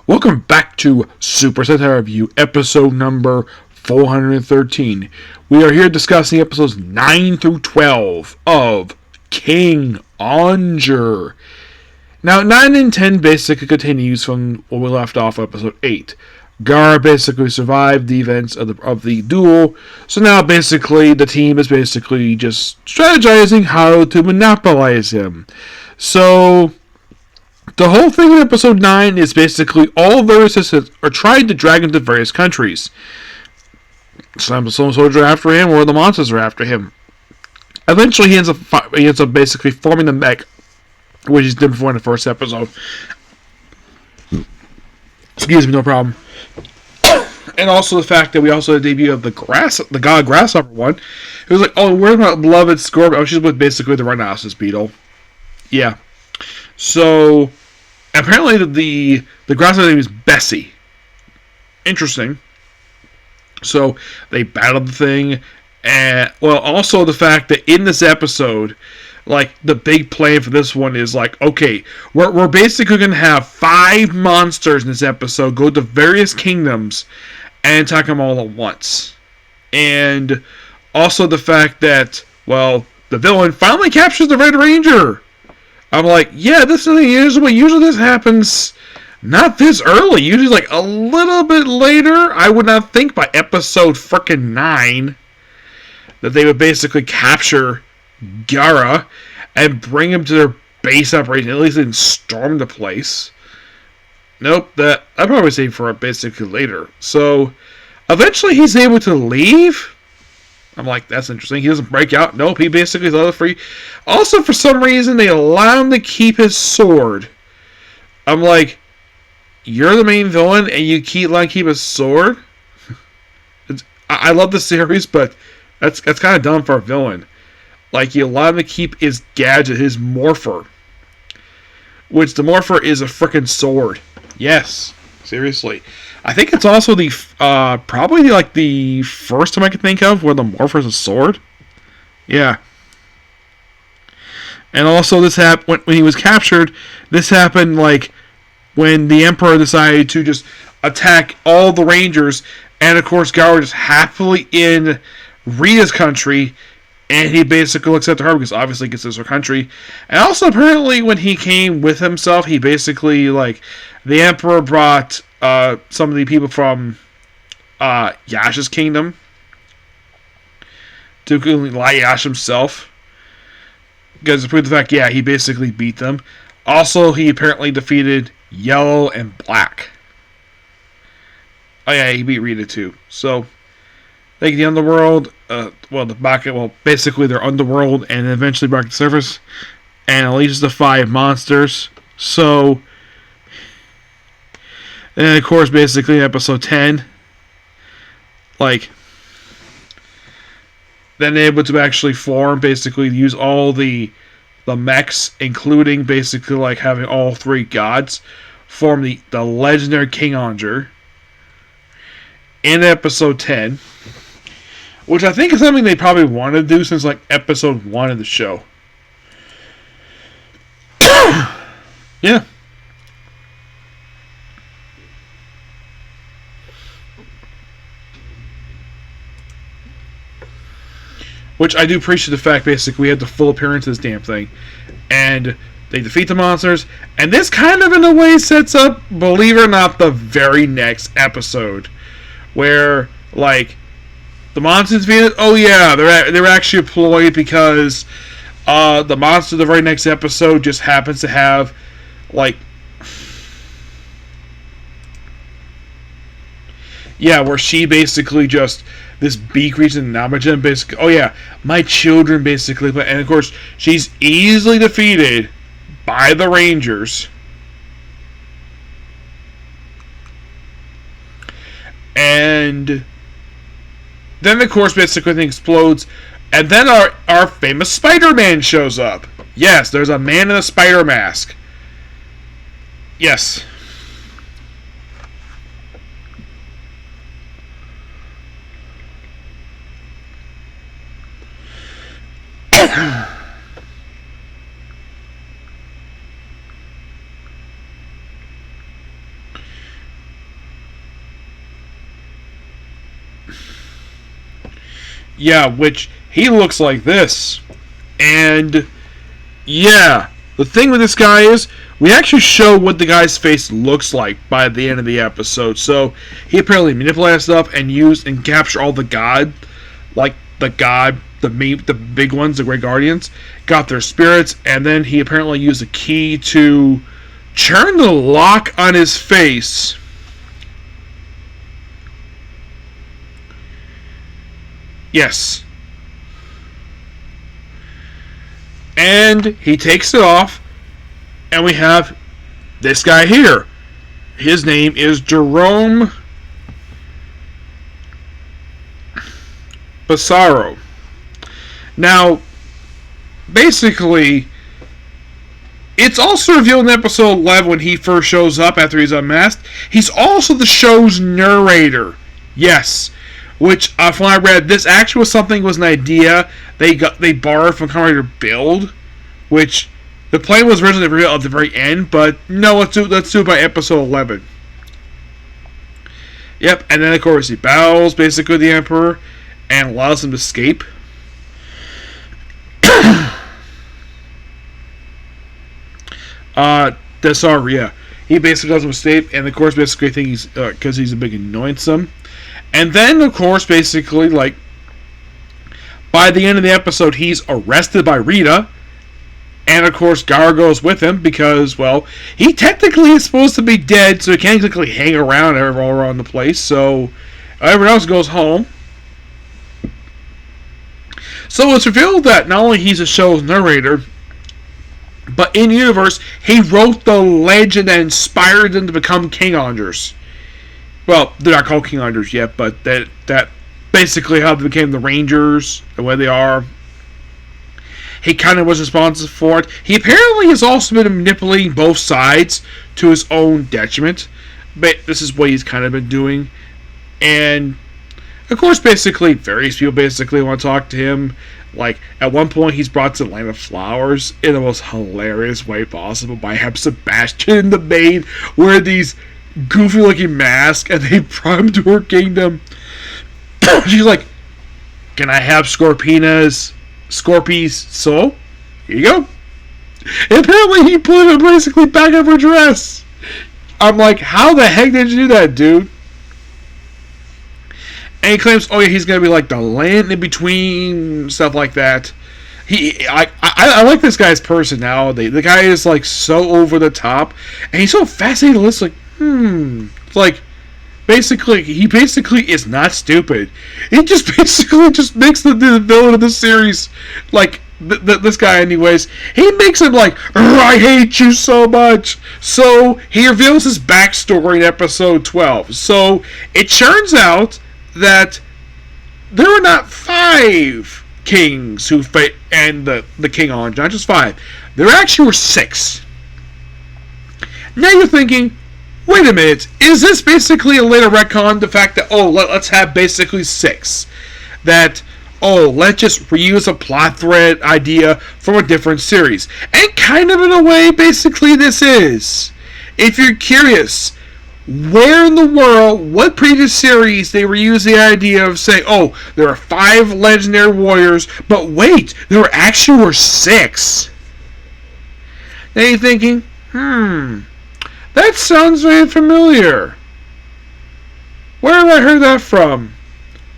Welcome back to Super Sentai Review, episode number 413. We are here discussing episodes 9 through 12 of King-Ohger. Now, 9 and 10 basically continues from where we left off episode 8. Gara basically survived the events of the duel, so now basically the team is basically just strategizing how to monopolize him. So the whole thing in episode 9 is basically all various assistants are trying to drag him to various countries. Some soldiers are after him, or the monsters are after him. Eventually, he ends up basically forming the mech, which is different in the first episode. Excuse me, no problem. And also the fact that we also had a debut of the god grasshopper one. It was like, oh, where's my beloved Scorpion? Oh, she's with basically the rhinoceros beetle. Yeah. So apparently the grasshopper name is Bessie. Interesting. So they battled the thing, and well, also the fact that in this episode, like the big plan for this one is like, okay, we're basically gonna have 5 monsters in this episode go to various kingdoms and attack them all at once, and also the fact that, well, the villain finally captures the Red Ranger. I'm like, yeah, this is what usually this happens. Not this early. Usually, like a little bit later. I would not think by episode frickin' 9 that they would basically capture Gara and bring him to their base operation. At least they didn't storm the place. Nope, that I'd probably say for basically later. So eventually, he's able to leave. I'm like, that's interesting. He doesn't break out. Nope, he basically is let free. Also, for some reason, they allow him to keep his sword. I'm like, you're the main villain, and you keep his sword? I love the series, but that's kind of dumb for a villain. Like, you allow him to keep his gadget, his morpher. Which, the morpher is a freaking sword. Yes, seriously. I think it's also the probably like the first time I can think of where the morpher is a sword. Yeah. And also this happened when he was captured. This happened like when the Emperor decided to just attack all the Rangers, and of course Gara was happily in Rita's country, and he basically looks after her because obviously this is her country. And also apparently when he came with himself, he basically like the Emperor brought some of the people from Yasha's kingdom to include Yash himself, because to prove the fact, yeah, he basically beat them. Also, he apparently defeated Yellow and Black. Oh yeah, he beat Rita too. So, like the underworld, basically their underworld, and eventually brought to the surface, and it leads to 5 monsters. So, and of course, basically episode 10, like, then able to actually form, basically use all the mechs, including basically like having all 3 gods, form the legendary King-Ohger in episode 10, which I think is something they probably want to do since like episode 1 of the show. Yeah. Which I do appreciate the fact, basically, we had the full appearance of this damn thing. And they defeat the monsters. And this kind of, in a way, sets up, believe it or not, the very next episode. Where, like, the monsters defeated. Oh, yeah, they're actually employed because the monster of the very next episode just happens to have, like, yeah, where she basically just, this bee creature in Namagen, basically, oh yeah, my children, basically, and of course, she's easily defeated by the Rangers. And then, of course, basically, the thing explodes, and then our famous Spider-Man shows up. Yes, there's a man in a spider mask. Yes. Yeah, which he looks like this. And yeah, the thing with this guy is we actually show what the guy's face looks like by the end of the episode. So he apparently manipulated stuff and used and captured all the god, like the god, the big ones, the Great Guardians, got their spirits, and then he apparently used a key to turn the lock on his face. Yes. And he takes it off, and we have this guy here. His name is Jerome Brasieri. Now, basically, it's also revealed in episode 11 when he first shows up after he's unmasked. He's also the show's narrator. Yes. Which, from what I read, this actually was an idea they borrowed from Kamen Rider Build, which the plan was originally revealed at the very end, but no, let's do it by episode 11. Yep, and then of course he bows basically the Emperor and allows him to escape. Brasieri, he basically doesn't escape, and of course basically I think he's because he's a big annoyance him. And then, of course, basically, like, by the end of the episode, he's arrested by Rita. And, of course, Gar goes with him because, well, he technically is supposed to be dead, so he can't exactly hang around all around the place. So, everyone else goes home. So, it's revealed that not only he's a show's narrator, but in universe, he wrote the legend that inspired them to become King-Ohgers. Well, they're not called King-Ohgers yet, but that basically how they became the Rangers, the way they are. He kind of was responsible for it. He apparently has also been manipulating both sides to his own detriment. But this is what he's kind of been doing. And, of course, basically, various people basically want to talk to him. Like, at one point, he's brought to the Land of Flowers in the most hilarious way possible by having Sebastian and the maid wear these goofy looking mask, and they brought him to her kingdom. She's like, "Can I have Scorpy's soul?" Here you go. And apparently he put it basically back of her dress. I'm like, how the heck did you do that, dude? And he claims, oh yeah, he's gonna be like the land in between, stuff like that. I like this guy's personality. The guy is like so over the top, and he's so fascinating to listen. Like, it's like, he basically is not stupid. He just basically just makes the villain of the series, like, this guy anyways, he makes him like, I hate you so much. So, he reveals his backstory in episode 12. So, it turns out that there were not 5 kings who and the King-Ohger, not just 5. There actually were 6. Now you're thinking, wait a minute, is this basically a later retcon? The fact that, let's have basically 6. That, let's just reuse a plot thread idea from a different series. And kind of in a way, basically this is. If you're curious, where in the world, what previous series they reused the idea of saying, there are 5 legendary warriors, but wait, there actually were 6. Now you're thinking, that sounds very familiar. Where have I heard that from?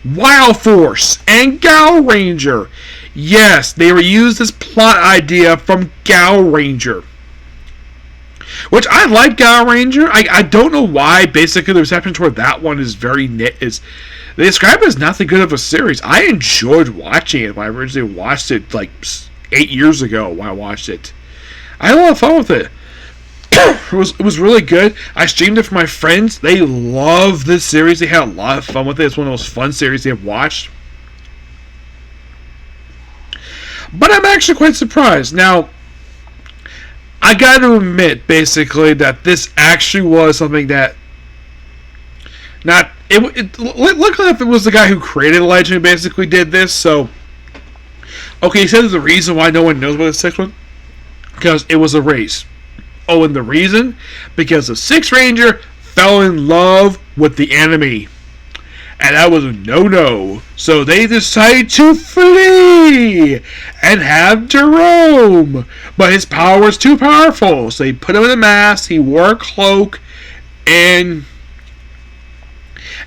Wild Force and Gal Ranger. Yes, they reused this plot idea from Gal Ranger. Which I like Gal Ranger. I don't know why. Basically, the reception toward that one is very they describe it as not that good of a series. I enjoyed watching it when I originally watched it like 8 years ago. When I watched it, I had a lot of fun with it. It was really good. I streamed it for my friends. They love this series. They had a lot of fun with it. It's one of those fun series they've watched. But I'm actually quite surprised. Now, I got to admit, basically, that this actually was something that luckily if it was the guy who created Legend who basically did this. So, okay, he said there's a reason why no one knows about the 6th one. Because it was a race. And the reason? Because the 6th Ranger fell in love with the enemy. And that was a no-no. So they decided to flee and have Jerome. But his power was too powerful. So they put him in a mask, he wore a cloak, and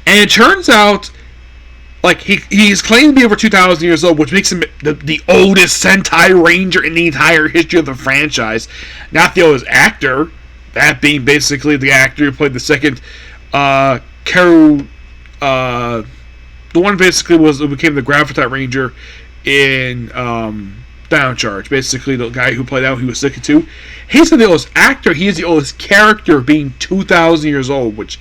it turns out, like, he's claimed to be over 2,000 years old, which makes him the oldest Sentai Ranger in the entire history of the franchise. Not the oldest actor. That being basically the actor who played the second Karu, the one basically who became the Gravitat Ranger in Downcharge. Basically, the guy who played out, he was 62. He's the oldest actor. He is the oldest character, being 2,000 years old, which,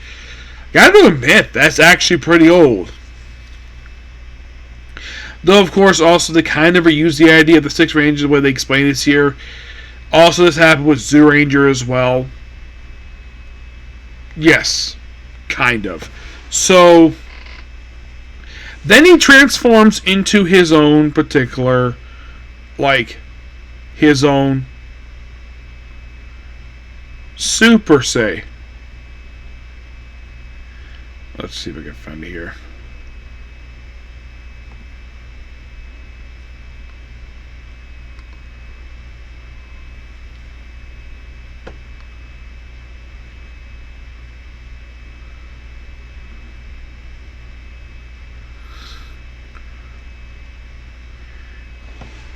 gotta admit, that's actually pretty old. Though, of course, also they kind of reuse the idea of the Six Rangers the way they explain this here. Also, this happened with Zoo Ranger as well. Yes, kind of. So, then he transforms into his own particular, like, his own Super Say. Let's see if I can find it here.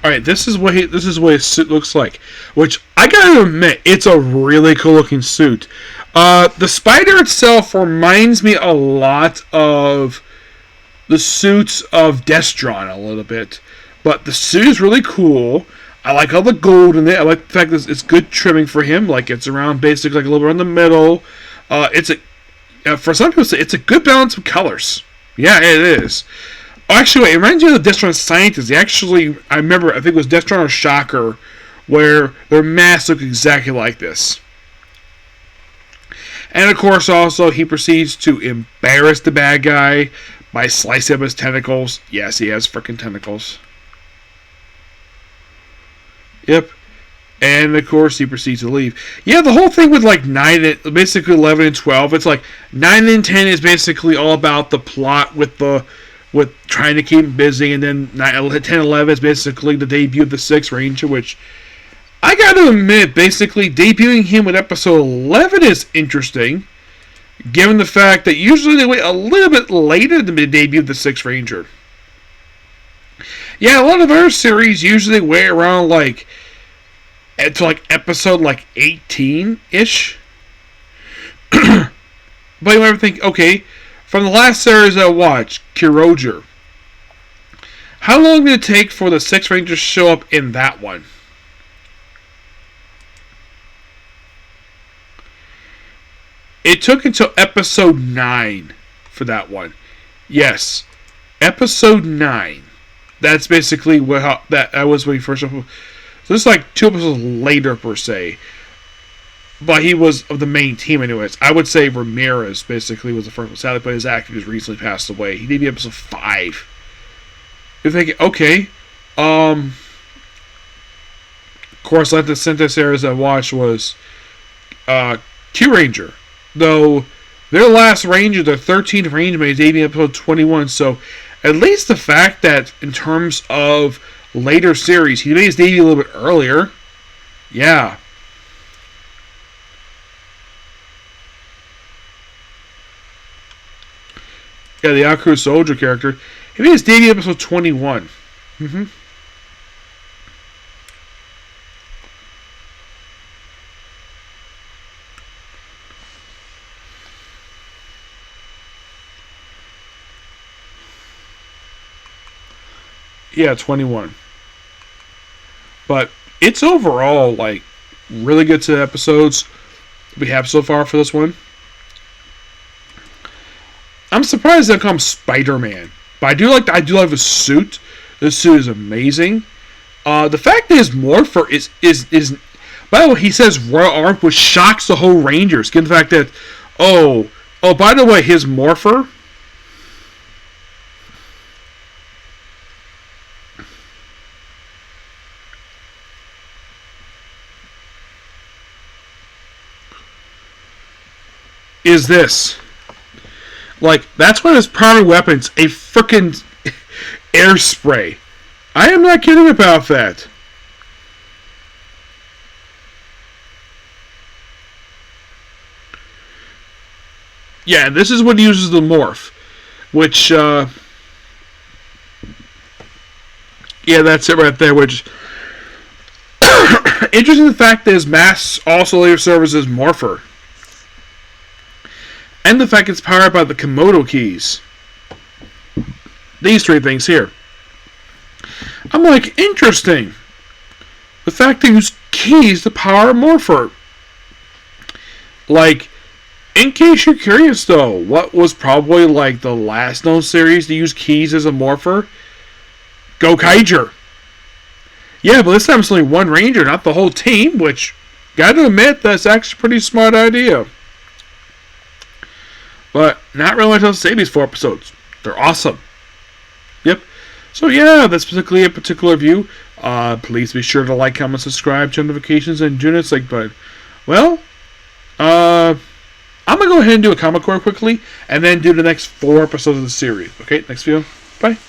Alright, this is what his suit looks like. Which, I gotta admit, it's a really cool looking suit. The spider itself reminds me a lot of the suits of Destron a little bit. But the suit is really cool. I like all the gold in it. I like the fact that it's good trimming for him. Like, it's around basically like a little bit in the middle. For some people, it's a good balance of colors. Yeah, it is. Actually, wait, it reminds you of the Destron Scientist. I remember, I think it was Destron or Shocker, where their masks look exactly like this. And of course, also, he proceeds to embarrass the bad guy by slicing up his tentacles. Yes, he has freaking tentacles. Yep. And of course, he proceeds to leave. Yeah, the whole thing with like basically 11 and 12, it's like 9 and 10 is basically all about the plot with trying to keep him busy, and then 10-11 is basically the debut of the Sixth Ranger, which I gotta admit, basically debuting him with episode 11 is interesting, given the fact that usually they wait a little bit later than the debut of the Sixth Ranger. Yeah, a lot of our series usually wait around like to like episode like 18-ish. But you ever think, okay, from the last series I watched, King-Ohger, how long did it take for the Sixth Rangers to show up in that one? It took until episode 9 for that one. Yes, episode 9. That's basically that was when he first. So this is like 2 episodes later per se. But he was of the main team anyways. I would say Ramirez basically was the first one. Sadly, but his actor just recently passed away. He debuted episode 5. You're thinking, okay. Of course, like the Sentai series I watched was Q-Ranger. Though their last Ranger, their 13th Ranger, made his debut episode 21. So at least the fact that in terms of later series, he made his debut a little bit earlier. Yeah. Yeah, the Akru Soldier character. He made his debut episode 21. Mm-hmm. Yeah, 21. But it's overall, like, really good to the episodes we have so far for this one. I'm surprised that comes Spider-Man. But I do like the suit. The suit is amazing. The fact that his morpher is by the way, he says Royal Arm, which shocks the whole Rangers. Given the fact that by the way, his morpher is this. Like, that's one of his primary weapons, a frickin' air spray. I am not kidding about that. Yeah, this is what he uses the morph. Which, yeah, that's it right there, which... Interesting the fact that his mask also later serves as morpher. And the fact it's powered by the Kumono keys. These three things here. I'm like, interesting. The fact they use keys to power a morpher. Like, in case you're curious though, what was probably like the last known series to use keys as a morpher? Go-Kaiger. Yeah, but this time it's only one ranger, not the whole team, which, gotta admit, that's actually a pretty smart idea. But not really much else to say these 4 episodes. They're awesome. Yep. So yeah, that's particularly a particular review. Please be sure to like, comment, subscribe, turn notifications, and do this like button. Well, I'm going to go ahead and do a comic core quickly, and then do the next 4 episodes of the series. Okay, next video. Bye.